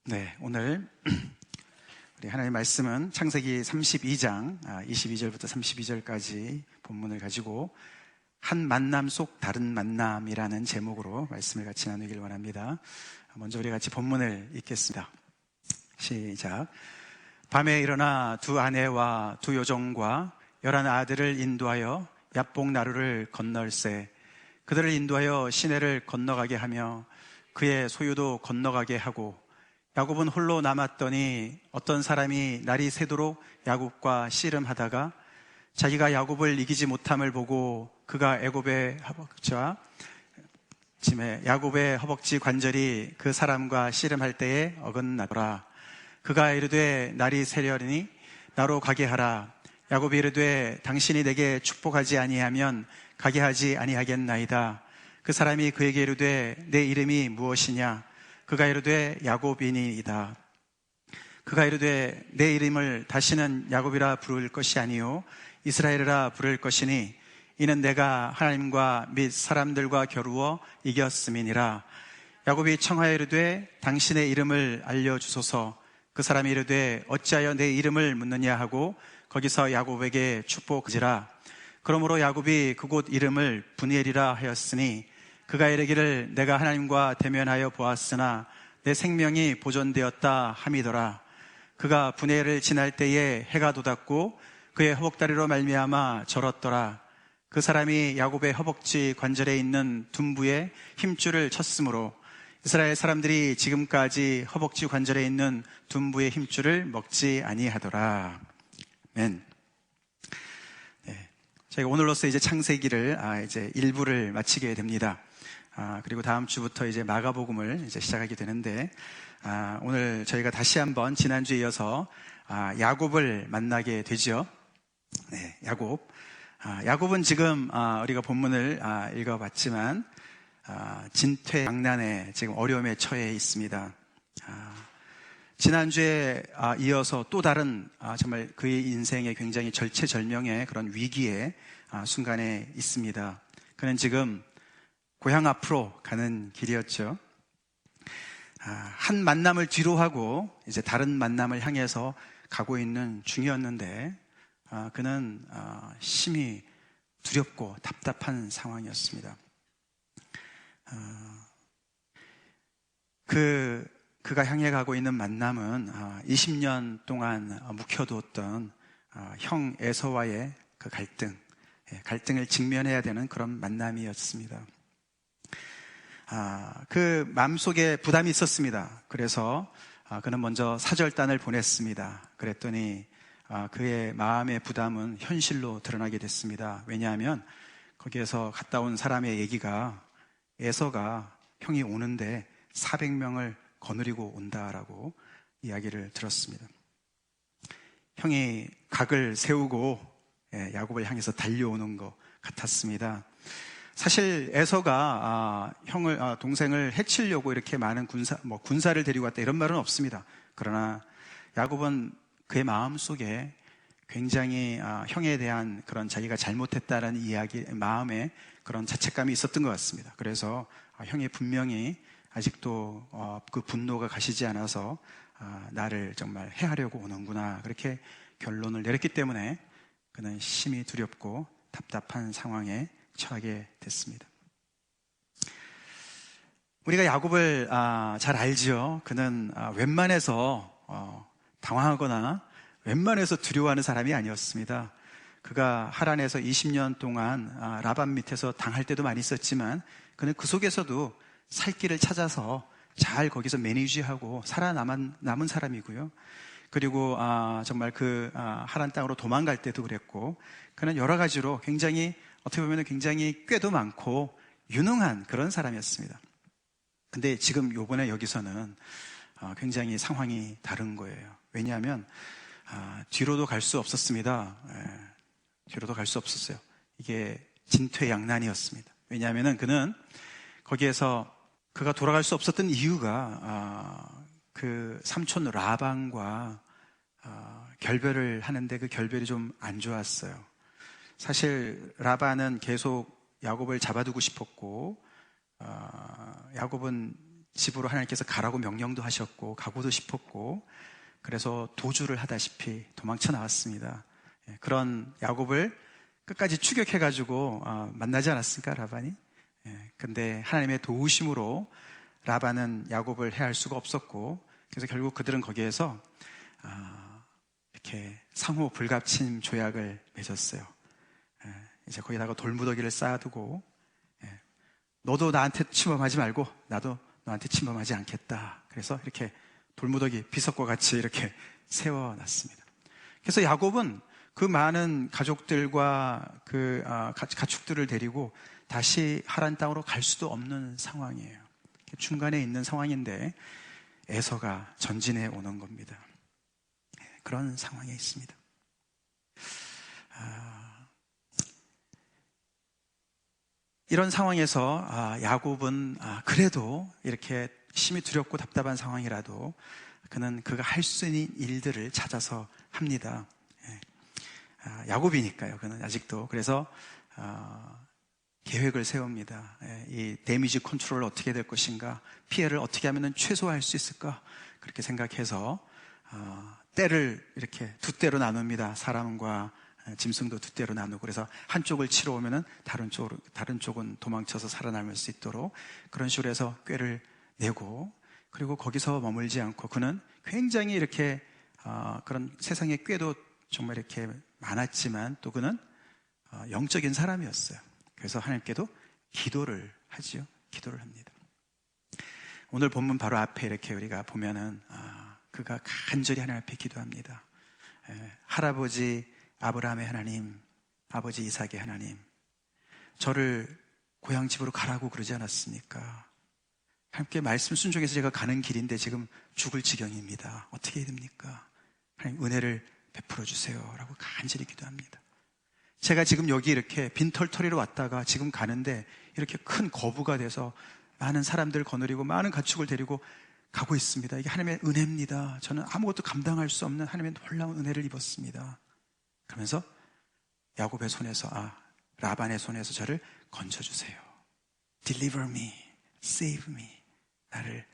네, 오늘 우리 하나님의 말씀은 창세기 32장 22절부터 32절까지 본문을 가지고 한 만남 속 다른 만남이라는 제목으로 말씀을 같이 나누길 원합니다. 먼저 우리 같이 본문을 읽겠습니다. 시작. 밤에 일어나 두 아내와 두 여종과 11 아들을 인도하여 얍복 나루를 건널세. 그들을 인도하여 시내를 건너가게 하며 그의 소유도 건너가게 하고, 야곱은 홀로 남았더니 어떤 사람이 날이 새도록 야곱과 씨름하다가 자기가 야곱을 이기지 못함을 보고 그가 야곱의 허벅지 관절이 그 사람과 씨름할 때에 어긋나더라. 그가 이르되 날이 새려니 나로 가게 하라. 야곱이 이르되 당신이 내게 축복하지 아니하면 가게 하지 아니하겠나이다. 그 사람이 그에게 이르되 내 이름이 무엇이냐? 그가 이르되 야곱이니이다. 그가 이르되 내 이름을 다시는 야곱이라 부를 것이 아니요 이스라엘이라 부를 것이니 이는 내가 하나님과 및 사람들과 겨루어 이겼음이니라. 야곱이 청하여 이르되 당신의 이름을 알려주소서. 그 사람이 이르되 어찌하여 내 이름을 묻느냐 하고 거기서 야곱에게 축복지라. 그러므로 야곱이 그곳 이름을 브니엘이라 하였으니 그가 이르기를 내가 하나님과 대면하여 보았으나 내 생명이 보존되었다 함이더라. 그가 브니엘을 지날 때에 해가 돋았고 그의 허벅다리로 말미암아 절었더라. 그 사람이 야곱의 허벅지 관절에 있는 둔부에 힘줄을 쳤으므로 이스라엘 사람들이 지금까지 허벅지 관절에 있는 둔부의 힘줄을 먹지 아니하더라. 아멘. 네, 저희가 오늘로써 이제 창세기를 이제 일부를 마치게 됩니다. 그리고 다음 주부터 이제 마가복음을 이제 시작하게 되는데, 오늘 저희가 다시 한번 지난주에 이어서 야곱을 만나게 되죠. 네, 야곱. 야곱은 지금 우리가 본문을 읽어봤지만 진퇴양난에 지금 어려움에 처해 있습니다. 지난주에 이어서 또 다른 정말 그의 인생의 굉장히 절체절명의 그런 위기의 순간에 있습니다. 그는 지금 고향 앞으로 가는 길이었죠. 한 만남을 뒤로 하고 이제 다른 만남을 향해서 가고 있는 중이었는데, 그는 심히 두렵고 답답한 상황이었습니다. 그가 향해 가고 있는 만남은 20년 동안 묵혀두었던 형 에서와의 그 갈등을 직면해야 되는 그런 만남이었습니다. 그 마음속에 부담이 있었습니다. 그래서 그는 먼저 사절단을 보냈습니다. 그랬더니 그의 마음의 부담은 현실로 드러나게 됐습니다. 왜냐하면 거기에서 갔다 온 사람의 얘기가 에서가 형이 오는데 400명을 거느리고 온다라고 이야기를 들었습니다. 형이 각을 세우고 야곱을 향해서 달려오는 것 같았습니다. 사실 에서가 동생을 해치려고 이렇게 많은 군사를 데리고 왔다 이런 말은 없습니다. 그러나 야곱은 그의 마음속에 굉장히 형에 대한 그런 자기가 잘못했다라는 마음에 그런 자책감이 있었던 것 같습니다. 그래서 형이 분명히 아직도 그 분노가 가시지 않아서 나를 정말 해하려고 오는구나, 그렇게 결론을 내렸기 때문에 그는 심히 두렵고 답답한 상황에 처하게 됐습니다. 우리가 야곱을 잘 알지요. 그는 웬만해서 당황하거나 웬만해서 두려워하는 사람이 아니었습니다. 그가 하란에서 20년 동안 라반 밑에서 당할 때도 많이 있었지만 그는 그 속에서도 살 길을 찾아서 잘 거기서 매니지하고 살아남은 사람이고요. 그리고 정말 그 하란 땅으로 도망갈 때도 그랬고, 그는 여러 가지로 굉장히 어떻게 보면 굉장히 꾀도 많고 유능한 그런 사람이었습니다. 근데 지금 요번에 여기서는 굉장히 상황이 다른 거예요. 왜냐하면 뒤로도 갈 수 없었습니다. 뒤로도 갈 수 없었어요. 이게 진퇴양난이었습니다. 왜냐하면 그는 거기에서 그가 돌아갈 수 없었던 이유가 그 삼촌 라반과 결별을 하는데 그 결별이 좀 안 좋았어요. 사실 라반은 계속 야곱을 잡아두고 싶었고, 야곱은 집으로 하나님께서 가라고 명령도 하셨고 가고도 싶었고, 그래서 도주를 하다시피 도망쳐 나왔습니다. 그런 야곱을 끝까지 추격해가지고 만나지 않았을까, 라반이? 근데 하나님의 도우심으로 라반은 야곱을 해할 수가 없었고, 그래서 결국 그들은 거기에서 이렇게 상호 불갑침 조약을 맺었어요. 이제 거기다가 돌무더기를 쌓아두고, 너도 나한테 침범하지 말고 나도 너한테 침범하지 않겠다. 그래서 이렇게 돌무더기 비석과 같이 이렇게 세워놨습니다. 그래서 야곱은 그 많은 가족들과 그 가축들을 데리고 다시 하란 땅으로 갈 수도 없는 상황이에요. 중간에 있는 상황인데 에서가 전진해 오는 겁니다. 그런 상황에 있습니다. 이런 상황에서 야곱은 그래도 이렇게 심히 두렵고 답답한 상황이라도 그는 그가 할 수 있는 일들을 찾아서 합니다. 야곱이니까요. 그는 아직도. 그래서 계획을 세웁니다. 이 데미지 컨트롤을 어떻게 될 것인가, 피해를 어떻게 하면 최소화할 수 있을까, 그렇게 생각해서 떼를 이렇게 두 떼로 나눕니다. 사람과 짐승도 두 떼로 나누고, 그래서 한쪽을 치러 오면은 다른 쪽은 도망쳐서 살아남을 수 있도록 그런 식으로 해서 꾀를 내고, 그리고 거기서 머물지 않고 그는 굉장히 이렇게 그런 세상의 꾀도 정말 이렇게 많았지만 또 그는 영적인 사람이었어요. 그래서 하나님께도 기도를 하지요. 기도를 합니다. 오늘 본문 바로 앞에 이렇게 우리가 보면은 그가 간절히 하나님 앞에 기도합니다. 할아버지 아브라함의 하나님, 아버지 이삭의 하나님, 저를 고향 집으로 가라고 그러지 않았습니까? 함께 말씀 순종해서 제가 가는 길인데 지금 죽을 지경입니다. 어떻게 해야 됩니까? 하나님 은혜를 베풀어 주세요 라고 간절히 기도합니다. 제가 지금 여기 이렇게 빈털터리로 왔다가 지금 가는데 이렇게 큰 거부가 돼서 많은 사람들 거느리고 많은 가축을 데리고 가고 있습니다. 이게 하나님의 은혜입니다. 저는 아무것도 감당할 수 없는 하나님의 놀라운 은혜를 입었습니다. 그러면서 야곱의 손에서 라반의 손에서 저를 건져주세요. Deliver me, save me. 나를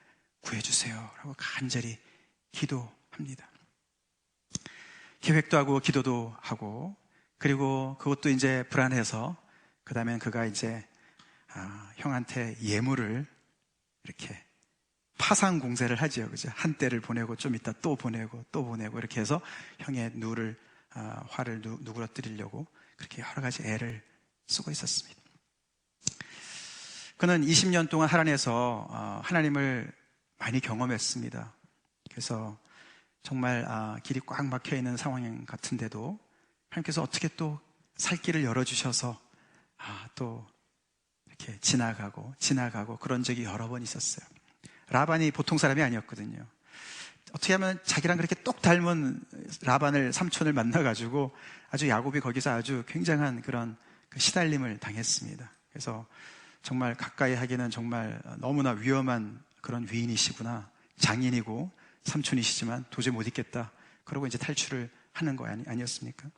구해주세요 라고 간절히 기도합니다. 계획도 하고 기도도 하고, 그리고 그것도 이제 불안해서 그 다음엔 그가 이제 형한테 예물을 이렇게 파상 공세를 하지요. 그죠? 한 때를 보내고 좀 이따 또 보내고 또 보내고 이렇게 해서 형의 화를 누그러뜨리려고 그렇게 여러 가지 애를 쓰고 있었습니다. 그는 20년 동안 하란에서 하나님을 많이 경험했습니다. 그래서 정말 길이 꽉 막혀 있는 상황 같은데도 하나님께서 어떻게 또 살 길을 열어주셔서 또 이렇게 지나가고 그런 적이 여러 번 있었어요. 라반이 보통 사람이 아니었거든요. 어떻게 하면 자기랑 그렇게 똑 닮은 라반을 삼촌을 만나가지고 아주 야곱이 거기서 아주 굉장한 그런 시달림을 당했습니다. 그래서 정말 가까이 하기는 정말 너무나 위험한 그런 위인이시구나, 장인이고 삼촌이시지만 도저히 못 있겠다, 그러고 이제 탈출을 하는 거 아니었습니까?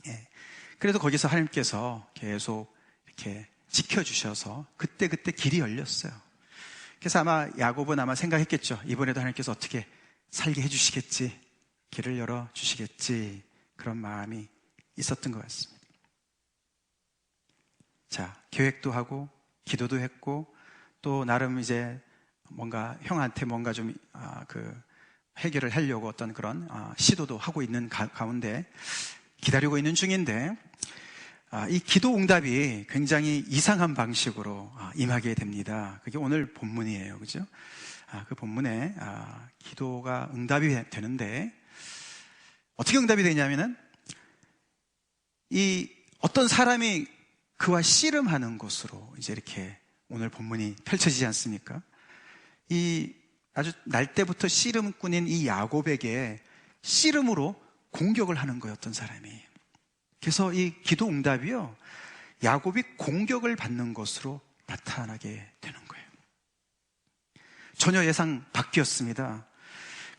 예. 그래도 거기서 하나님께서 계속 이렇게 지켜주셔서 그때 길이 열렸어요. 그래서 아마 야곱은 생각했겠죠. 이번에도 하나님께서 어떻게 살게 해주시겠지, 길을 열어주시겠지, 그런 마음이 있었던 것 같습니다. 자, 계획도 하고 기도도 했고 또 나름 이제 뭔가 형한테 뭔가 좀 해결을 하려고 어떤 그런 시도도 하고 있는 가운데 기다리고 있는 중인데 이 기도 응답이 굉장히 이상한 방식으로 임하게 됩니다. 그게 오늘 본문이에요. 그죠? 그 본문에 기도가 응답이 되는데 어떻게 응답이 되냐면은 이 어떤 사람이 그와 씨름하는 곳으로 이제 이렇게 오늘 본문이 펼쳐지지 않습니까? 이 아주 날 때부터 씨름꾼인 이 야곱에게 씨름으로 공격을 하는 거예요, 어떤 사람이. 그래서 이 기도 응답이요, 야곱이 공격을 받는 것으로 나타나게 되는 거예요. 전혀 예상 밖이었습니다.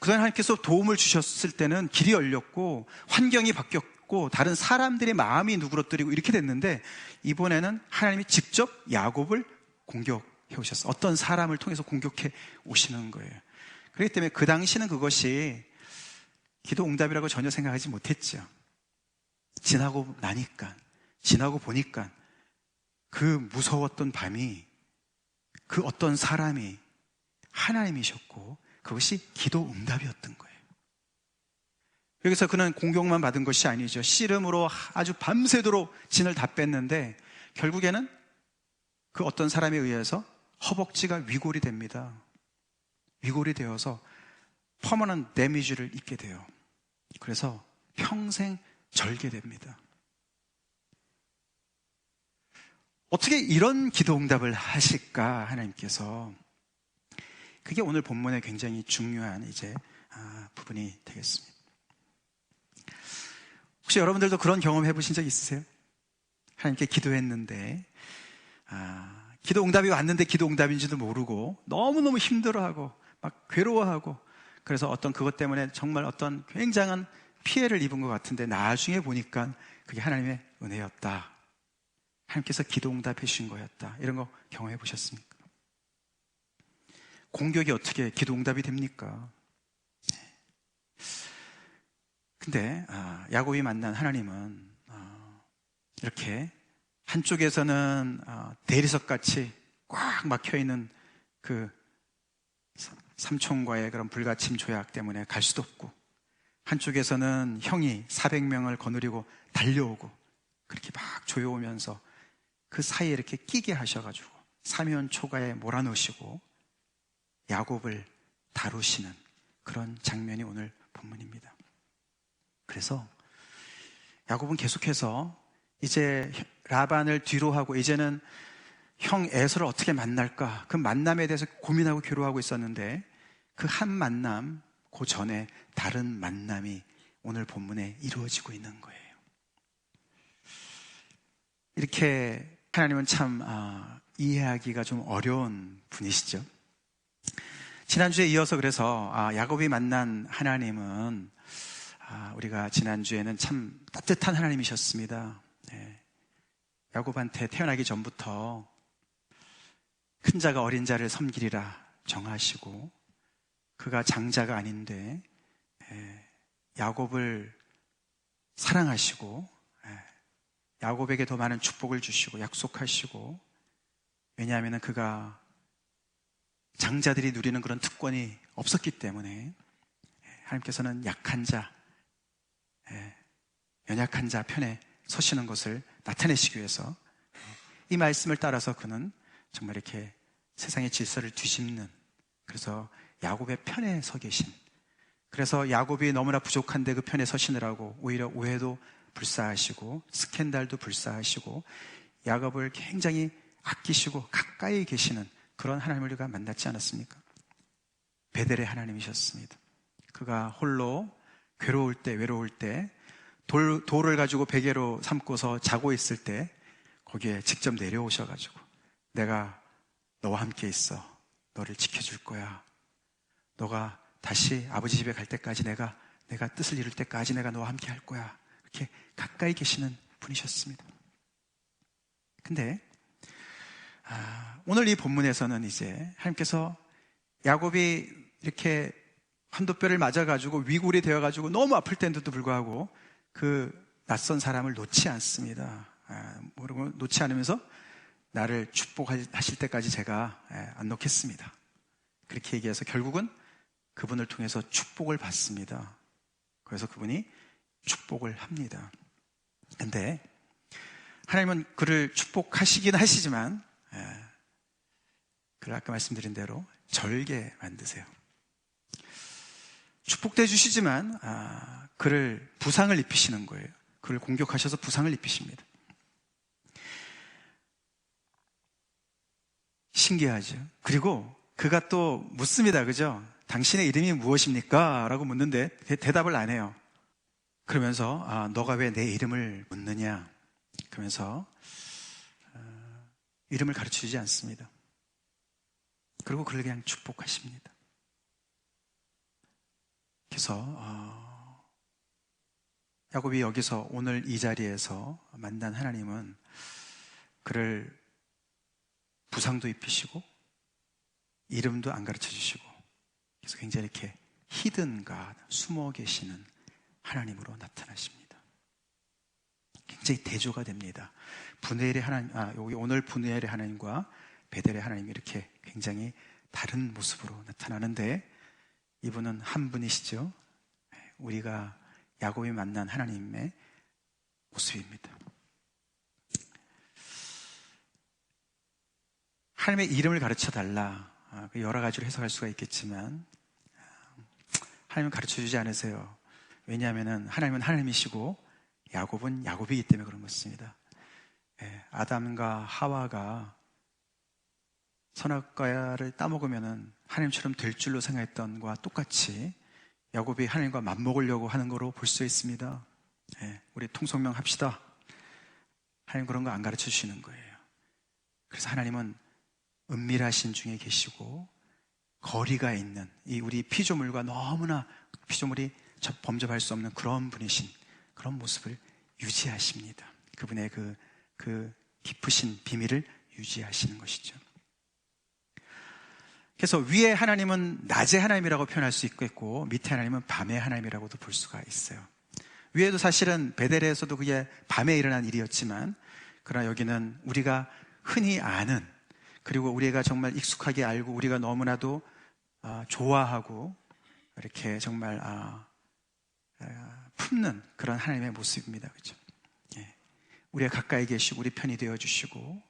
그동안 하나님께서 도움을 주셨을 때는 길이 열렸고 환경이 바뀌었고 다른 사람들의 마음이 누그러뜨리고 이렇게 됐는데 이번에는 하나님이 직접 야곱을 공격하시는 오셨어요. 어떤 사람을 통해서 공격해 오시는 거예요. 그렇기 때문에 그 당시는 그것이 기도 응답이라고 전혀 생각하지 못했죠. 지나고 나니까, 지나고 보니까 그 무서웠던 밤이 그 어떤 사람이 하나님이셨고 그것이 기도 응답이었던 거예요. 여기서 그는 공격만 받은 것이 아니죠. 씨름으로 아주 밤새도록 진을 다 뺐는데 결국에는 그 어떤 사람에 의해서 허벅지가 위골이 됩니다. 위골이 되어서 퍼머넌트 데미지를 입게 돼요. 그래서 평생 절게 됩니다. 어떻게 이런 기도 응답을 하실까 하나님께서? 그게 오늘 본문의 굉장히 중요한 부분이 되겠습니다. 혹시 여러분들도 그런 경험 해보신 적 있으세요? 하나님께 기도했는데 기도 응답이 왔는데 기도 응답인지도 모르고 너무너무 힘들어하고 막 괴로워하고 그래서 어떤 그것 때문에 정말 어떤 굉장한 피해를 입은 것 같은데 나중에 보니까 그게 하나님의 은혜였다. 하나님께서 기도 응답해 주신 거였다. 이런 거 경험해 보셨습니까? 공격이 어떻게 기도 응답이 됩니까? 근데 야곱이 만난 하나님은 이렇게 한쪽에서는 대리석같이 꽉 막혀있는 그 삼촌과의 그런 불가침 조약 때문에 갈 수도 없고, 한쪽에서는 형이 400명을 거느리고 달려오고 그렇게 막 조여오면서 그 사이에 이렇게 끼게 하셔가지고 사면 초가에 몰아넣으시고 야곱을 다루시는 그런 장면이 오늘 본문입니다. 그래서 야곱은 계속해서 이제 라반을 뒤로 하고 이제는 형 에서를 어떻게 만날까, 그 만남에 대해서 고민하고 괴로워하고 있었는데 그 한 만남, 그 전에 다른 만남이 오늘 본문에 이루어지고 있는 거예요. 이렇게 하나님은 참 이해하기가 좀 어려운 분이시죠. 지난주에 이어서 그래서 야곱이 만난 하나님은 우리가 지난주에는 참 따뜻한 하나님이셨습니다. 네. 야곱한테 태어나기 전부터 큰 자가 어린 자를 섬기리라 정하시고 그가 장자가 아닌데 야곱을 사랑하시고 야곱에게 더 많은 축복을 주시고 약속하시고, 왜냐하면 그가 장자들이 누리는 그런 특권이 없었기 때문에 하나님께서는 약한 자, 연약한 자 편에 서시는 것을 나타내시기 위해서 이 말씀을 따라서 그는 정말 이렇게 세상의 질서를 뒤집는, 그래서 야곱의 편에 서 계신, 그래서 야곱이 너무나 부족한데 그 편에 서시느라고 오히려 오해도 불사하시고 스캔들도 불사하시고 야곱을 굉장히 아끼시고 가까이 계시는 그런 하나님을 우리가 만났지 않았습니까? 베델의 하나님이셨습니다. 그가 홀로 괴로울 때, 외로울 때 돌을 가지고 베개로 삼고서 자고 있을 때 거기에 직접 내려오셔가지고 내가 너와 함께 있어, 너를 지켜줄 거야, 너가 다시 아버지 집에 갈 때까지 내가 뜻을 이룰 때까지 내가 너와 함께 할 거야, 이렇게 가까이 계시는 분이셨습니다. 근데 오늘 이 본문에서는 이제 하나님께서 야곱이 이렇게 한도뼈를 맞아가지고 위골이 되어가지고 너무 아플 때인데도 불구하고 그 낯선 사람을 놓지 않습니다. 모르고 놓지 않으면서 나를 축복하실 때까지 제가 안 놓겠습니다. 그렇게 얘기해서 결국은 그분을 통해서 축복을 받습니다. 그래서 그분이 축복을 합니다. 근데 하나님은 그를 축복하시긴 하시지만 그를 아까 말씀드린 대로 절게 만드세요. 축복도 해주시지만 그를 부상을 입히시는 거예요. 그를 공격하셔서 부상을 입히십니다. 신기하죠. 그리고 그가 또 묻습니다. 그죠? 당신의 이름이 무엇입니까? 라고 묻는데 대답을 안 해요. 그러면서 너가 왜 내 이름을 묻느냐? 그러면서 이름을 가르쳐주지 않습니다. 그리고 그를 그냥 축복하십니다. 그래서 야곱이 여기서 오늘 이 자리에서 만난 하나님은 그를 부상도 입히시고 이름도 안 가르쳐 주시고, 그래서 굉장히 이렇게 히든가 숨어 계시는 하나님으로 나타나십니다. 굉장히 대조가 됩니다. 분해일의 하나님, 여기 오늘 분해일의 하나님과 베델의 하나님이 이렇게 굉장히 다른 모습으로 나타나는데, 이분은 한 분이시죠. 우리가 야곱이 만난 하나님의 모습입니다. 하나님의 이름을 가르쳐 달라, 여러 가지로 해석할 수가 있겠지만 하나님은 가르쳐 주지 않으세요. 왜냐하면 하나님은 하나님이시고 야곱은 야곱이기 때문에 그런 것입니다. 아담과 하와가 선악과를 따먹으면 하나님처럼 될 줄로 생각했던 것과 똑같이 야곱이 하나님과 맞먹으려고 하는 거로 볼 수 있습니다. 우리 통성명 합시다. 하나님 그런 거 안 가르쳐 주시는 거예요. 그래서 하나님은 은밀하신 중에 계시고 거리가 있는 이 우리 피조물과 너무나 피조물이 범접할 수 없는 그런 분이신 그런 모습을 유지하십니다. 그분의 그 깊으신 비밀을 유지하시는 것이죠. 그래서 위에 하나님은 낮의 하나님이라고 표현할 수 있겠고 밑에 하나님은 밤의 하나님이라고도 볼 수가 있어요. 위에도 사실은 베델에서도 그게 밤에 일어난 일이었지만, 그러나 여기는 우리가 흔히 아는, 그리고 우리가 정말 익숙하게 알고 우리가 너무나도 좋아하고 이렇게 정말 품는 그런 하나님의 모습입니다. 그렇죠? 우리가 가까이 계시고 우리 편이 되어주시고,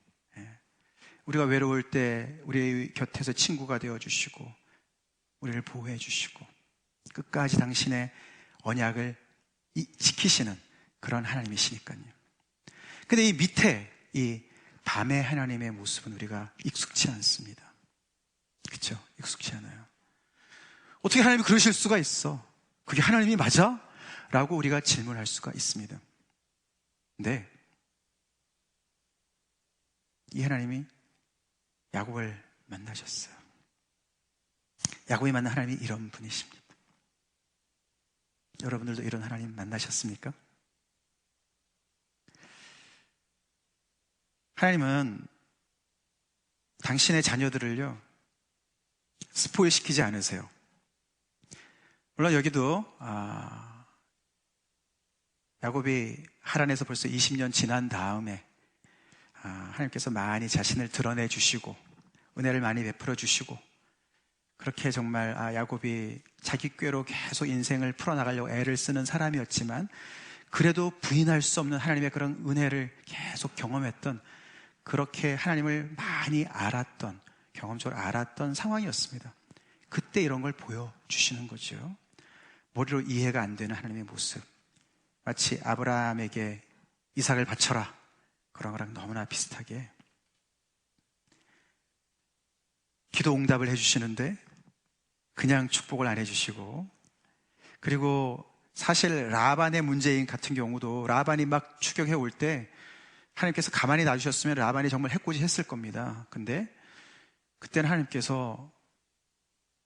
우리가 외로울 때 우리 곁에서 친구가 되어주시고 우리를 보호해 주시고 끝까지 당신의 언약을 지키시는 그런 하나님이시니까요. 근데 이 밑에 이 밤의 하나님의 모습은 우리가 익숙치 않습니다. 그렇죠? 익숙치 않아요. 어떻게 하나님이 그러실 수가 있어? 그게 하나님이 맞아? 라고 우리가 질문할 수가 있습니다. 근데 이 하나님이 야곱을 만나셨어요. 야곱이 만난 하나님이 이런 분이십니다. 여러분들도 이런 하나님 만나셨습니까? 하나님은 당신의 자녀들을요 스포일 시키지 않으세요. 물론 여기도 야곱이 하란에서 벌써 20년 지난 다음에 하나님께서 많이 자신을 드러내 주시고 은혜를 많이 베풀어 주시고, 그렇게 정말 야곱이 자기 꾀로 계속 인생을 풀어나가려고 애를 쓰는 사람이었지만 그래도 부인할 수 없는 하나님의 그런 은혜를 계속 경험했던, 그렇게 하나님을 많이 알았던, 경험적으로 알았던 상황이었습니다. 그때 이런 걸 보여주시는 거죠. 머리로 이해가 안 되는 하나님의 모습, 마치 아브라함에게 이삭을 바쳐라 그런 거랑 너무나 비슷하게 기도 응답을 해주시는데 그냥 축복을 안 해주시고, 그리고 사실 라반의 문제인 같은 경우도 라반이 막 추격해 올 때 하나님께서 가만히 놔주셨으면 라반이 정말 해코지 했을 겁니다. 근데 그때는 하나님께서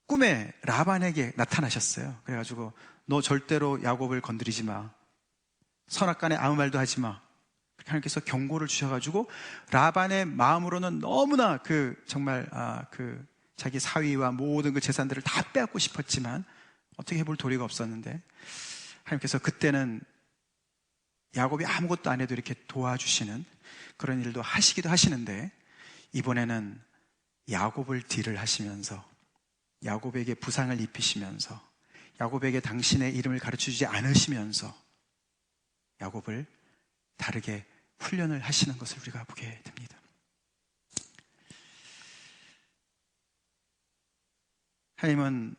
꿈에 라반에게 나타나셨어요. 그래가지고 너 절대로 야곱을 건드리지 마, 선악간에 아무 말도 하지 마, 하나님께서 경고를 주셔가지고 라반의 마음으로는 너무나 정말 자기 사위와 모든 그 재산들을 다 빼앗고 싶었지만 어떻게 해볼 도리가 없었는데 하나님께서 그때는 야곱이 아무것도 안 해도 이렇게 도와주시는 그런 일도 하시기도 하시는데, 이번에는 야곱을 딜을 하시면서 야곱에게 부상을 입히시면서 야곱에게 당신의 이름을 가르쳐주지 않으시면서 야곱을 다르게 훈련을 하시는 것을 우리가 보게 됩니다. 하나님은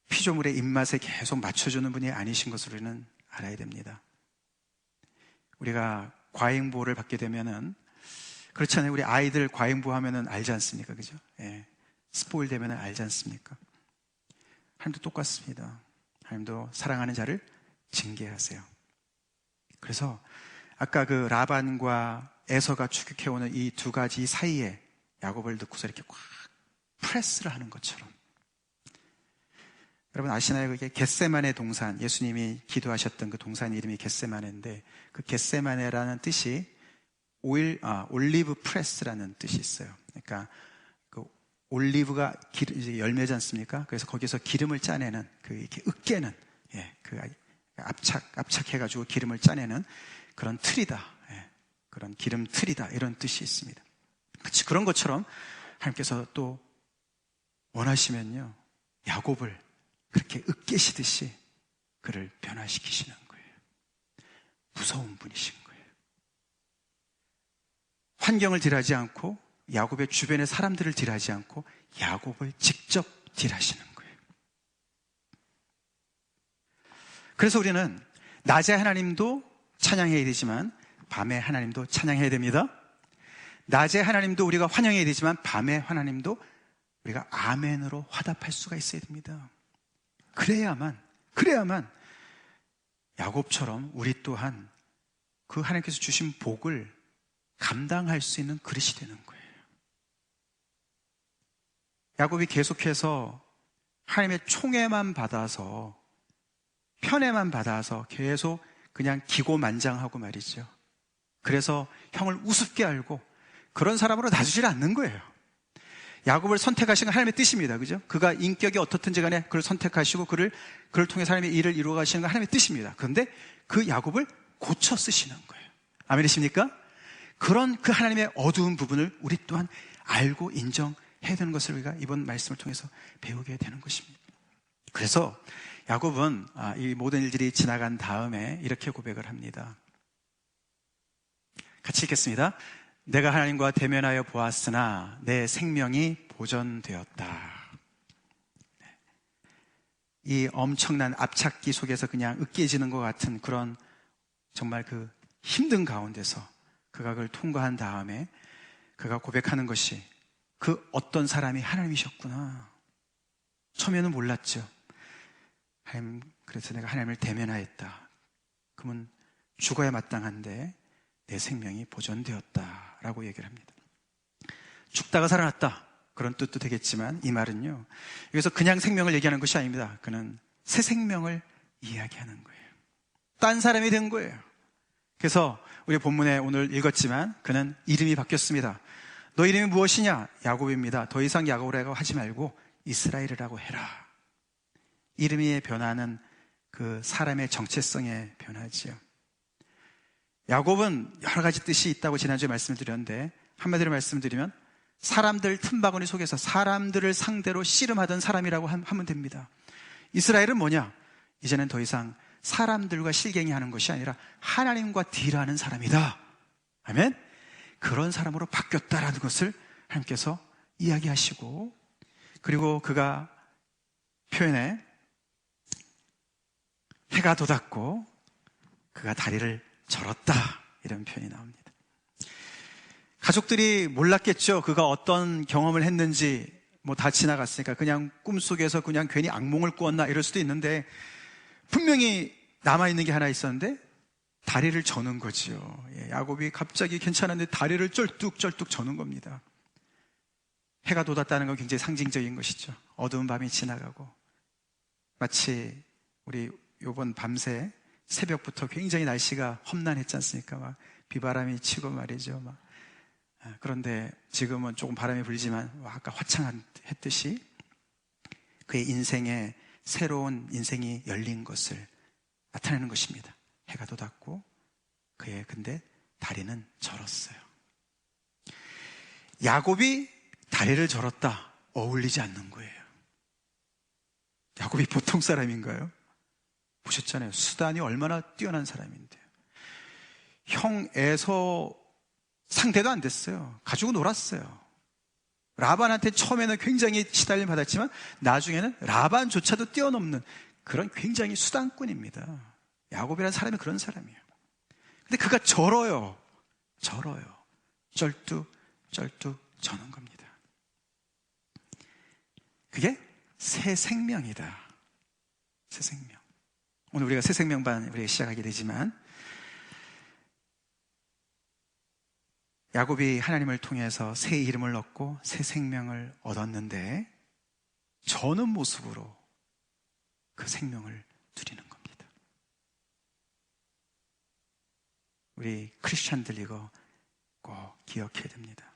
피조물의 입맛에 계속 맞춰주는 분이 아니신 것을 우리는 알아야 됩니다. 우리가 과잉보호를 받게 되면은, 그렇잖아요. 우리 아이들 과잉보호 하면은 알지 않습니까? 그죠? 스포일 되면은 알지 않습니까? 하나님도 똑같습니다. 하나님도 사랑하는 자를 징계하세요. 그래서 아까 그 라반과 에서가 추격해오는 이 두 가지 사이에 야곱을 넣고서 이렇게 꽉 프레스를 하는 것처럼, 여러분 아시나요? 그게 겟세마네 동산, 예수님이 기도하셨던 그 동산 이름이 겟세마네인데, 그 겟세마네라는 뜻이 올리브 프레스라는 뜻이 있어요. 그러니까 그 올리브가 이제 열매지 않습니까? 그래서 거기서 기름을 짜내는, 이렇게 으깨는, 압착해가지고 기름을 짜내는 그런 틀이다. 그런 기름 틀이다. 이런 뜻이 있습니다. 그치, 그런 것처럼 하나님께서 또 원하시면요, 야곱을 그렇게 으깨시듯이 그를 변화시키시는 거예요. 무서운 분이신 거예요. 환경을 딜하지 않고, 야곱의 주변의 사람들을 딜하지 않고 야곱을 직접 딜하시는 거예요. 그래서 우리는 낮에 하나님도 찬양해야 되지만 밤에 하나님도 찬양해야 됩니다. 낮에 하나님도 우리가 환영해야 되지만 밤에 하나님도 우리가 아멘으로 화답할 수가 있어야 됩니다. 그래야만 야곱처럼 우리 또한 그 하나님께서 주신 복을 감당할 수 있는 그릇이 되는 거예요. 야곱이 계속해서 하나님의 총애만 받아서, 편애만 받아서 계속 그냥 기고만장하고 말이죠. 그래서 형을 우습게 알고 그런 사람으로 놔주질 않는 거예요. 야곱을 선택하신 건 하나님의 뜻입니다. 그죠? 그가 인격이 어떻든지 간에 그를 선택하시고 그를 통해서 하나님의 일을 이루어 가시는 건 하나님의 뜻입니다. 그런데 그 야곱을 고쳐 쓰시는 거예요. 아멘이십니까? 그런 그 하나님의 어두운 부분을 우리 또한 알고 인정해야 되는 것을 우리가 이번 말씀을 통해서 배우게 되는 것입니다. 그래서 야곱은 이 모든 일들이 지나간 다음에 이렇게 고백을 합니다. 같이 읽겠습니다. 내가 하나님과 대면하여 보았으나 내 생명이 보존되었다. 이 엄청난 압착기 속에서 그냥 으깨지는 것 같은 그런 정말 그 힘든 가운데서 그가 그걸 통과한 다음에 그가 고백하는 것이 그 어떤 사람이 하나님이셨구나. 처음에는 몰랐죠. 하나님, 그래서 내가 하나님을 대면하였다. 그러면 죽어야 마땅한데 내 생명이 보존되었다 라고 얘기를 합니다. 죽다가 살아났다 그런 뜻도 되겠지만 이 말은요, 여기서 그냥 생명을 얘기하는 것이 아닙니다. 그는 새 생명을 이야기하는 거예요. 딴 사람이 된 거예요. 그래서 우리 본문에 오늘 읽었지만 그는 이름이 바뀌었습니다. 너 이름이 무엇이냐? 야곱입니다. 더 이상 야곱이라고 하지 말고 이스라엘이라고 해라. 이름의 변화는 그 사람의 정체성의 변화지요. 야곱은 여러 가지 뜻이 있다고 지난주에 말씀을 드렸는데, 한마디로 말씀드리면 사람들 틈바구니 속에서 사람들을 상대로 씨름하던 사람이라고 하면 됩니다. 이스라엘은 뭐냐? 이제는 더 이상 사람들과 실갱이하는 것이 아니라 하나님과 딜하는 사람이다. 아멘? 그런 사람으로 바뀌었다라는 것을 하나님께서 이야기하시고, 그리고 그가 표현에 해가 돋았고 그가 다리를 절었다 이런 표현이 나옵니다. 가족들이 몰랐겠죠. 그가 어떤 경험을 했는지. 뭐 다 지나갔으니까 그냥 꿈속에서 그냥 괜히 악몽을 꾸었나 이럴 수도 있는데, 분명히 남아있는 게 하나 있었는데 다리를 저는 거지요. 야곱이 갑자기 괜찮은데 다리를 쩔뚝쩔뚝 저는 겁니다. 해가 돋았다는 건 굉장히 상징적인 것이죠. 어두운 밤이 지나가고, 마치 우리 요번 밤새 새벽부터 굉장히 날씨가 험난했지 않습니까? 막 비바람이 치고 말이죠. 그런데 지금은 조금 바람이 불지만 아까 화창했듯이 그의 인생에 새로운 인생이 열린 것을 나타내는 것입니다. 해가 돋았고 그의 근데 다리는 절었어요. 야곱이 다리를 절었다, 어울리지 않는 거예요. 야곱이 보통 사람인가요? 보셨잖아요. 수단이 얼마나 뛰어난 사람인데요. 형 에서 상대도 안 됐어요. 가지고 놀았어요. 라반한테 처음에는 굉장히 시달림 받았지만 나중에는 라반조차도 뛰어넘는 그런 굉장히 수단꾼입니다. 야곱이라는 사람이 그런 사람이에요. 근데 그가 절어요. 쩔뚝 저는 겁니다. 그게 새 생명이다. 새 생명. 오늘 우리가 새 생명반 우리가 시작하게 되지만, 야곱이 하나님을 통해서 새 이름을 얻고 새 생명을 얻었는데 저는 모습으로 그 생명을 누리는 겁니다. 우리 크리스찬들 이거 꼭 기억해야 됩니다.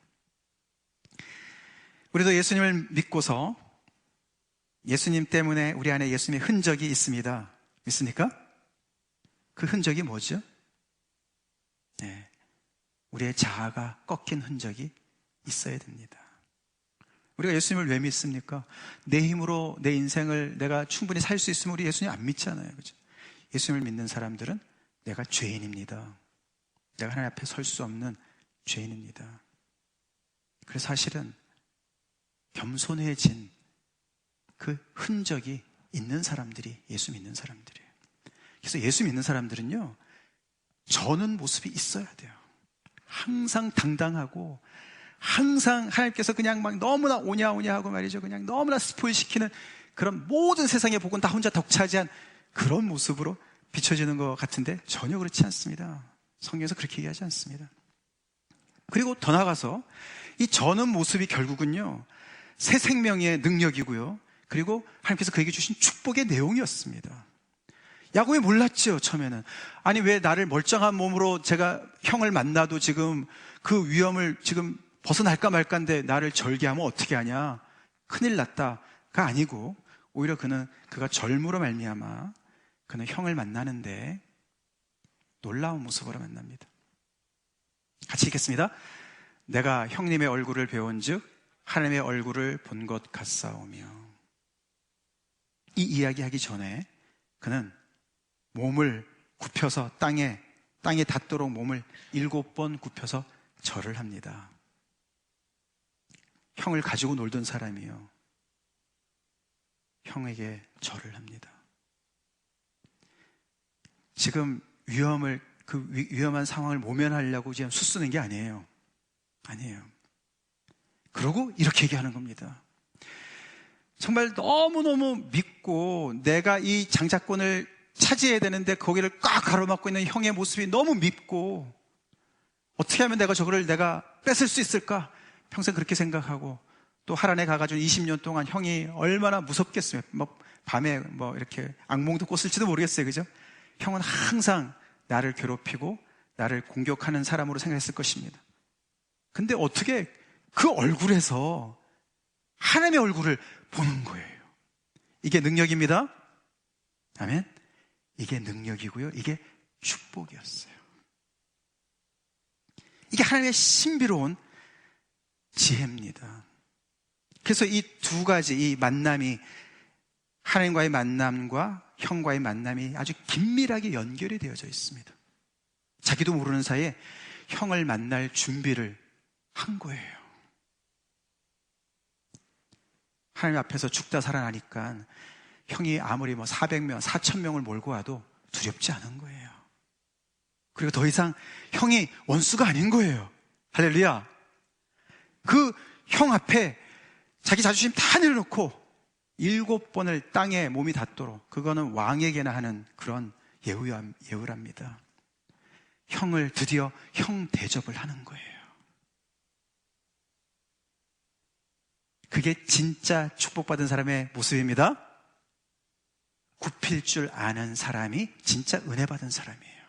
우리도 예수님을 믿고서 예수님 때문에 우리 안에 예수님의 흔적이 있습니다. 믿습니까? 그 흔적이 뭐죠? 네, 우리의 자아가 꺾인 흔적이 있어야 됩니다. 우리가 예수님을 왜 믿습니까? 내 힘으로 내 인생을 내가 충분히 살 수 있으면 우리 예수님 안 믿잖아요. 그죠? 예수님을 믿는 사람들은 내가 죄인입니다. 내가 하나님 앞에 설 수 없는 죄인입니다. 그래서 사실은 겸손해진 그 흔적이 있는 사람들이 예수 믿는 사람들이에요. 그래서 예수 믿는 사람들은요, 저는 모습이 있어야 돼요. 항상 당당하고 항상 하나님께서 그냥 막 너무나 오냐오냐 하고 말이죠. 그냥 너무나 스포일시키는 그런 모든 세상의 복은 다 혼자 독차지한 그런 모습으로 비춰지는 것 같은데 전혀 그렇지 않습니다. 성경에서 그렇게 얘기하지 않습니다. 그리고 더 나아가서 이 저는 모습이 결국은요, 새 생명의 능력이고요. 그리고 하나님께서 그에게 주신 축복의 내용이었습니다. 야곱이 몰랐죠, 처음에는. 아니, 왜 나를 멀쩡한 몸으로 제가 형을 만나도 지금 그 위험을 지금 벗어날까 말까인데 나를 절개하면 어떻게 하냐? 큰일 났다가 아니고, 오히려 그가 젊음으로 말미암아 그는 형을 만나는데 놀라운 모습으로 만납니다. 같이 읽겠습니다. 내가 형님의 얼굴을 배운즉 하나님의 얼굴을 본 것 같사오며. 이 이야기하기 전에 그는 몸을 굽혀서 땅에 닿도록 몸을 7번 굽혀서 절을 합니다. 형을 가지고 놀던 사람이요, 형에게 절을 합니다. 지금 그 위험한 상황을 모면하려고 지금 수쓰는 게 아니에요. 그러고 이렇게 얘기하는 겁니다. 정말 너무너무 믿고 내가 이 장자권을 차지해야 되는데 거기를 꽉 가로막고 있는 형의 모습이 너무 밉고, 어떻게 하면 저거를 내가 뺏을 수 있을까? 평생 그렇게 생각하고, 또 하란에 가가지고 20년 동안 형이 얼마나 무섭겠어요. 밤에 이렇게 악몽도 꿨을지도 모르겠어요. 그죠? 형은 항상 나를 괴롭히고 나를 공격하는 사람으로 생각했을 것입니다. 근데 어떻게 그 얼굴에서 하나님의 얼굴을 보는 거예요. 이게 능력입니다. 아멘. 이게 능력이고요, 이게 축복이었어요. 이게 하나님의 신비로운 지혜입니다. 그래서 이 두 가지, 이 만남이, 하나님과의 만남과 형과의 만남이 아주 긴밀하게 연결이 되어져 있습니다. 자기도 모르는 사이에 형을 만날 준비를 한 거예요. 하나님 앞에서 죽다 살아나니까 형이 아무리 400명, 4,000명을 몰고 와도 두렵지 않은 거예요. 그리고 더 이상 형이 원수가 아닌 거예요. 할렐루야. 그 형 앞에 자기 자존심 다 내려놓고 7번을 땅에 몸이 닿도록, 그거는 왕에게나 하는 그런 예우랍니다. 형을 드디어 형 대접을 하는 거예요. 그게 진짜 축복받은 사람의 모습입니다. 굽힐 줄 아는 사람이 진짜 은혜 받은 사람이에요.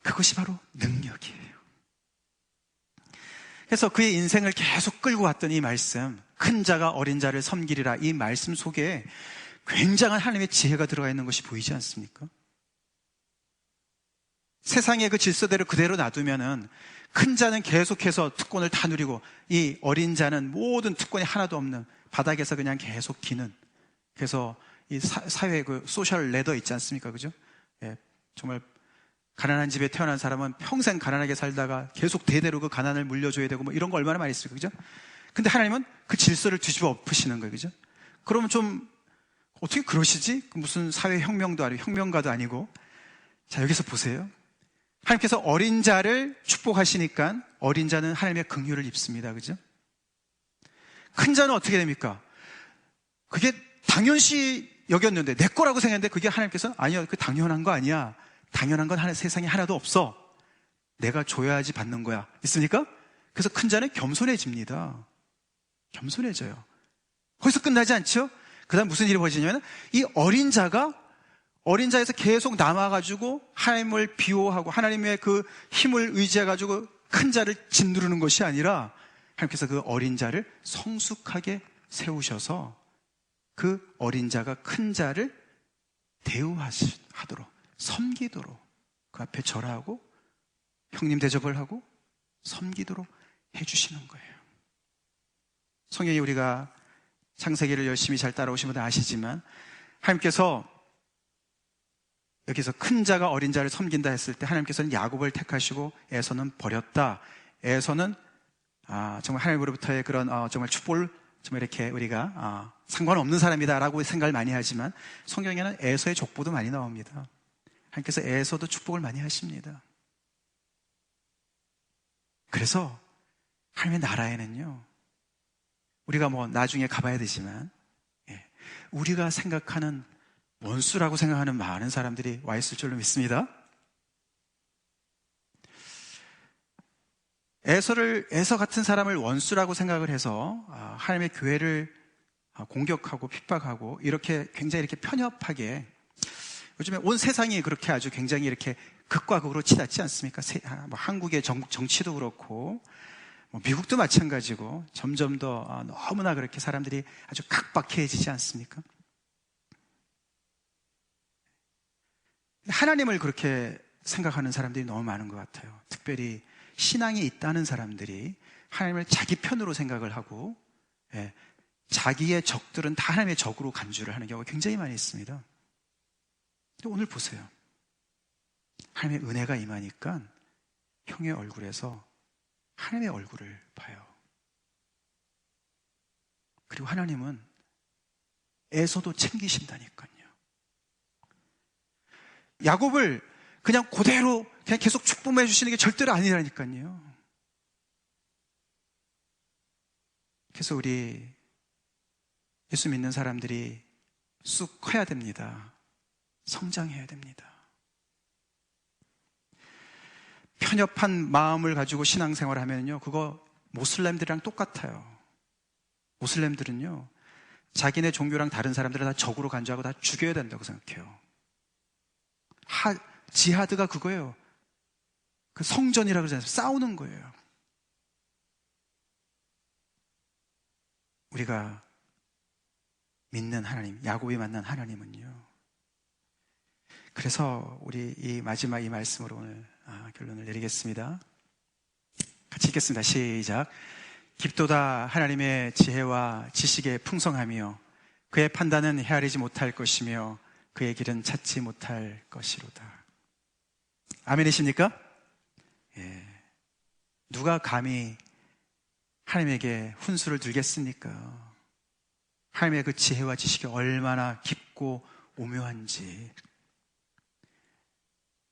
그것이 바로 능력이에요. 그래서 그의 인생을 계속 끌고 왔던 이 말씀, 큰 자가 어린 자를 섬기리라, 이 말씀 속에 굉장한 하나님의 지혜가 들어가 있는 것이 보이지 않습니까? 세상의 그 질서대로 그대로 놔두면은 큰 자는 계속해서 특권을 다 누리고, 이 어린 자는 모든 특권이 하나도 없는 바닥에서 그냥 계속 기는, 그래서 이 사회 그 소셜 레더 있지 않습니까? 그죠? 예, 정말 가난한 집에 태어난 사람은 평생 가난하게 살다가 계속 대대로 그 가난을 물려줘야 되고 이런 거 얼마나 많이 있을까? 그죠? 근데 하나님은 그 질서를 뒤집어 엎으시는 거예요. 그죠? 그러면 좀 어떻게 그러시지? 무슨 사회혁명도 아니고 혁명가도 아니고. 자, 여기서 보세요. 하나님께서 어린 자를 축복하시니까 어린 자는 하나님의 긍휼을 입습니다. 그죠? 큰 자는 어떻게 됩니까? 그게 당연시 여겼는데, 내 거라고 생각했는데, 그게 하나님께서 아니요, 그 당연한 거 아니야. 당연한 건 세상에 하나도 없어. 내가 줘야지 받는 거야. 있습니까? 그래서 큰 자는 겸손해집니다. 겸손해져요. 거기서 끝나지 않죠? 그 다음 무슨 일이 벌어지냐면, 이 어린 자에서 계속 남아가지고 하나님을 비호하고 하나님의 그 힘을 의지해가지고 큰 자를 짓누르는 것이 아니라, 하나님께서 그 어린 자를 성숙하게 세우셔서 그 어린 자가 큰 자를 대우하도록, 섬기도록, 그 앞에 절하고 형님 대접을 하고 섬기도록 해주시는 거예요. 성경이, 우리가 창세기를 열심히 잘 따라오신 분들 아시지만 하나님께서 여기서 큰 자가 어린 자를 섬긴다 했을 때 하나님께서는 야곱을 택하시고 에서는 버렸다. 에서는 정말 하나님으로부터의 그런 정말 축복을 정말 이렇게 우리가 상관없는 사람이다라고 생각을 많이 하지만 성경에는 에서의 족보도 많이 나옵니다. 하나님께서 에서도 축복을 많이 하십니다. 그래서 하나님의 나라에는요, 우리가 뭐 나중에 가봐야 되지만 우리가 생각하는 원수라고 생각하는 많은 사람들이 와 있을 줄로 믿습니다. 에서 같은 사람을 원수라고 생각을 해서 하나님의 교회를 공격하고 핍박하고 이렇게 굉장히 이렇게 편협하게, 요즘에 온 세상이 그렇게 아주 굉장히 이렇게 극과 극으로 치닫지 않습니까? 뭐 한국의 정치도 그렇고 뭐 미국도 마찬가지고 점점 더 너무나 그렇게 사람들이 아주 각박해지지 않습니까? 하나님을 그렇게 생각하는 사람들이 너무 많은 것 같아요. 특별히 신앙이 있다는 사람들이 하나님을 자기 편으로 생각을 하고 자기의 적들은 다 하나님의 적으로 간주를 하는 경우가 굉장히 많이 있습니다. 근데 오늘 보세요. 하나님의 은혜가 임하니까 형의 얼굴에서 하나님의 얼굴을 봐요. 그리고 하나님은 에서도 챙기신다니까요. 야곱을 그냥 그대로 그냥 계속 축복해 주시는 게 절대로 아니라니까요. 그래서 우리 예수 믿는 사람들이 쑥 커야 됩니다. 성장해야 됩니다. 편협한 마음을 가지고 신앙생활을 하면요, 그거 모슬렘들이랑 똑같아요. 모슬렘들은요, 자기네 종교랑 다른 사람들을 다 적으로 간주하고 다 죽여야 된다고 생각해요. 지하드가 그거예요. 그 성전이라고 그러잖아요. 싸우는 거예요. 우리가 믿는 하나님, 야곱이 만난 하나님은요, 그래서 우리 이 마지막 이 말씀으로 오늘 결론을 내리겠습니다. 같이 읽겠습니다. 시작. 깊도다 하나님의 지혜와 지식의 풍성하며 그의 판단은 헤아리지 못할 것이며 그의 길은 찾지 못할 것이로다. 아멘이십니까? 예. 누가 감히 하나님에게 훈수를 들겠습니까? 하나님의 그 지혜와 지식이 얼마나 깊고 오묘한지.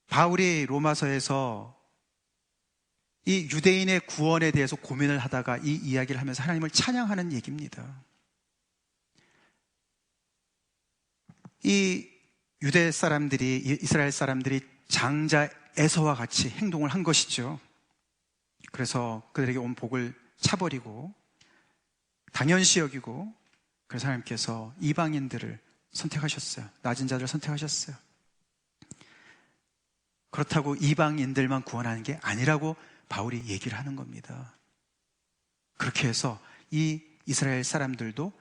바울이 로마서에서 이 유대인의 구원에 대해서 고민을 하다가 이 이야기를 하면서 하나님을 찬양하는 얘기입니다. 이 유대 사람들이, 이스라엘 사람들이 장자 에서와 같이 행동을 한 것이죠. 그래서 그들에게 온 복을 차버리고 당연시 여기고, 그래서 하나님께서 이방인들을 선택하셨어요. 낮은 자들을 선택하셨어요. 그렇다고 이방인들만 구원하는 게 아니라고 바울이 얘기를 하는 겁니다. 그렇게 해서 이 이스라엘 사람들도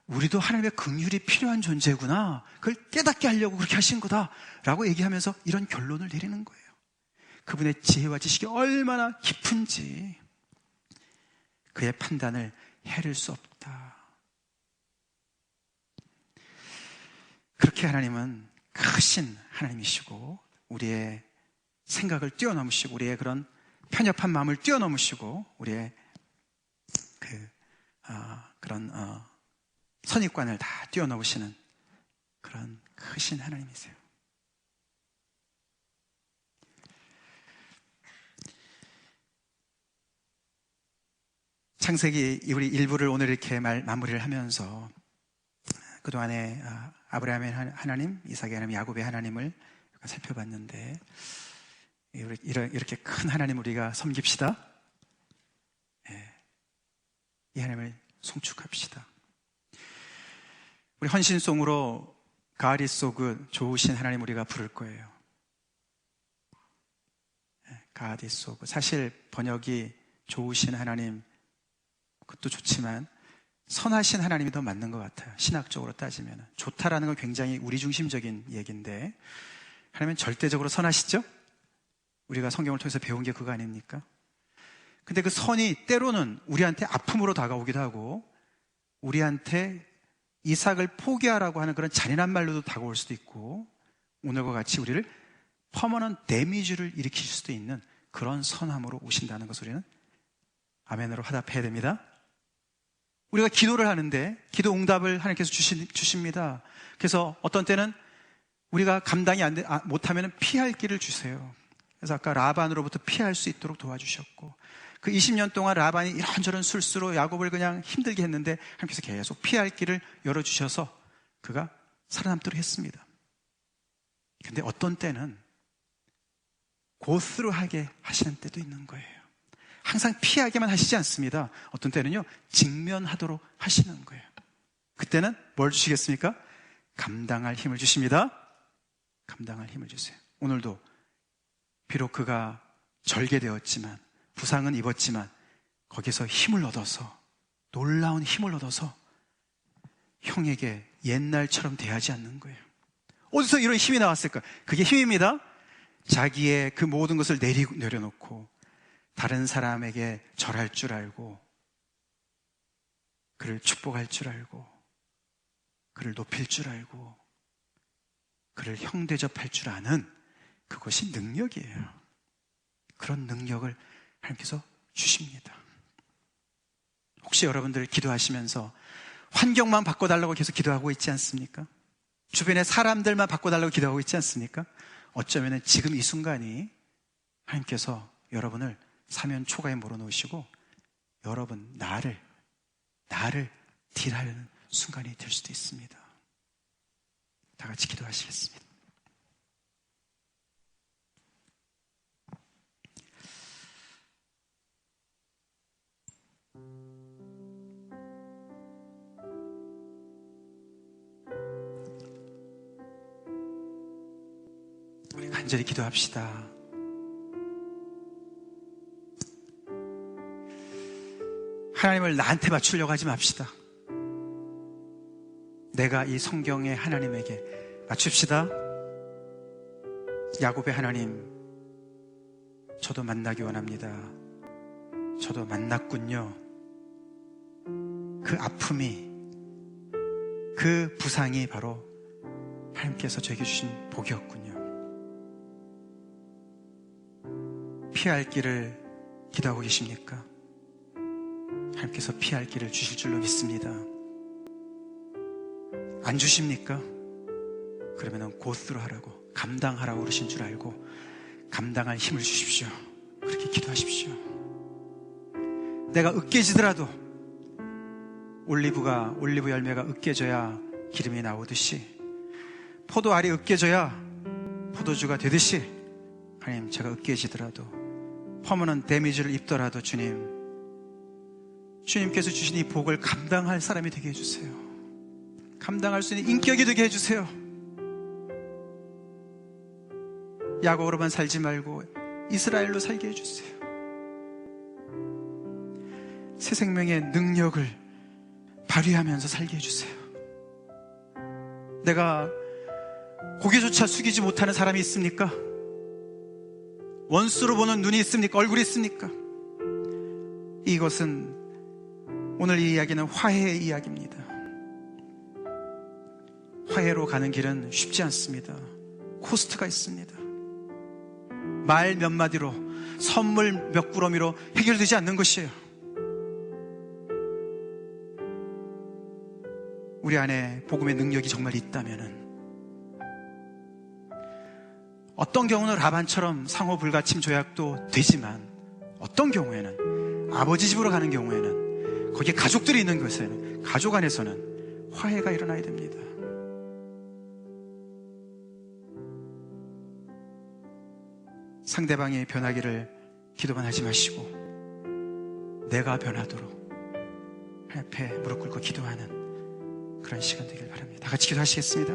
우리도 하나님의 긍휼이 필요한 존재구나, 그걸 깨닫게 하려고 그렇게 하신 거다라고 얘기하면서 이런 결론을 내리는 거예요. 그분의 지혜와 지식이 얼마나 깊은지, 그의 판단을 헤아릴 수 없다. 그렇게 하나님은 크신 하나님이시고 우리의 생각을 뛰어넘으시고 우리의 그런 편협한 마음을 뛰어넘으시고 우리의 그런 선입관을 다 뛰어넘으시는 그런 크신 하나님이세요. 창세기 우리 일부를 오늘 이렇게 마무리를 하면서 그동안에 아브라함의 하나님, 이삭의 하나님, 야곱의 하나님을 살펴봤는데, 이렇게 큰 하나님 우리가 섬깁시다. 이 하나님을 송축합시다. 우리 헌신송으로 God is so good, 좋으신 하나님 우리가 부를 거예요. God is so good. 사실 번역이 좋으신 하나님, 그것도 좋지만 선하신 하나님이 더 맞는 것 같아요. 신학적으로 따지면. 좋다라는 건 굉장히 우리 중심적인 얘기인데, 하나님은 절대적으로 선하시죠? 우리가 성경을 통해서 배운 게 그거 아닙니까? 근데 그 선이 때로는 우리한테 아픔으로 다가오기도 하고, 우리한테 이삭을 포기하라고 하는 그런 잔인한 말로도 다가올 수도 있고, 오늘과 같이 우리를 퍼머넌트 데미지를 일으킬 수도 있는 그런 선함으로 오신다는 것을 우리는 아멘으로 화답해야 됩니다. 우리가 기도를 하는데 기도 응답을 하나님께서 주십니다. 그래서 어떤 때는 우리가 감당이 못하면 피할 길을 주세요. 그래서 아까 라반으로부터 피할 수 있도록 도와주셨고, 그 20년 동안 라반이 이런저런 술수로 야곱을 그냥 힘들게 했는데 하나님께서 계속 피할 길을 열어주셔서 그가 살아남도록 했습니다. 근데 어떤 때는 고스루하게 하시는 때도 있는 거예요. 항상 피하게만 하시지 않습니다. 어떤 때는요, 직면하도록 하시는 거예요. 그때는 뭘 주시겠습니까? 감당할 힘을 주십니다. 감당할 힘을 주세요. 오늘도 비록 그가 절개되었지만, 부상은 입었지만, 거기서 힘을 얻어서, 놀라운 힘을 얻어서 형에게 옛날처럼 대하지 않는 거예요. 어디서 이런 힘이 나왔을까? 그게 힘입니다. 자기의 그 모든 것을 내려놓고 다른 사람에게 절할 줄 알고, 그를 축복할 줄 알고, 그를 높일 줄 알고, 그를 형 대접할 줄 아는 그것이 능력이에요. 그런 능력을 하나님께서 주십니다. 혹시 여러분들 기도하시면서 환경만 바꿔달라고 계속 기도하고 있지 않습니까? 주변의 사람들만 바꿔달라고 기도하고 있지 않습니까? 어쩌면 지금 이 순간이 하나님께서 여러분을 사면 초가에 몰아놓으시고 여러분 나를 딜하려는 순간이 될 수도 있습니다. 다 같이 기도하시겠습니다. 우리 간절히 기도합시다. 하나님을 나한테 맞추려고 하지 맙시다. 내가 이 성경의 하나님에게 맞춥시다. 야곱의 하나님, 저도 만나기 원합니다. 저도 만났군요. 그 아픔이, 그 부상이 바로 하나님께서 저에게 주신 복이었군요. 피할 길을 기도하고 계십니까? 하나님께서 피할 길을 주실 줄로 믿습니다. 안 주십니까? 그러면 고스로 하라고, 감당하라고 그러신 줄 알고 감당할 힘을 주십시오. 그렇게 기도하십시오. 내가 으깨지더라도 올리브 열매가 으깨져야 기름이 나오듯이, 포도알이 으깨져야 포도주가 되듯이, 하나님, 제가 으깨지더라도, 퍼머넌트 데미지를 입더라도 주님께서 주신 이 복을 감당할 사람이 되게 해주세요. 감당할 수 있는 인격이 되게 해주세요. 야곱으로만 살지 말고 이스라엘로 살게 해주세요. 새 생명의 능력을 발휘하면서 살게 해주세요. 내가 고개조차 숙이지 못하는 사람이 있습니까? 원수로 보는 눈이 있습니까? 얼굴이 있습니까? 이것은, 오늘 이 이야기는 화해의 이야기입니다. 화해로 가는 길은 쉽지 않습니다. 코스트가 있습니다. 말 몇 마디로, 선물 몇 구러미로 해결되지 않는 것이에요. 우리 안에 복음의 능력이 정말 있다면은, 어떤 경우는 라반처럼 상호 불가침 조약도 되지만, 어떤 경우에는, 아버지 집으로 가는 경우에는, 거기에 가족들이 있는 것에는, 가족 안에서는 화해가 일어나야 됩니다. 상대방이 변하기를 기도만 하지 마시고 내가 변하도록 앞에 무릎 꿇고 기도하는 그런 시간 되길 바랍니다. 다 같이 기도하시겠습니다.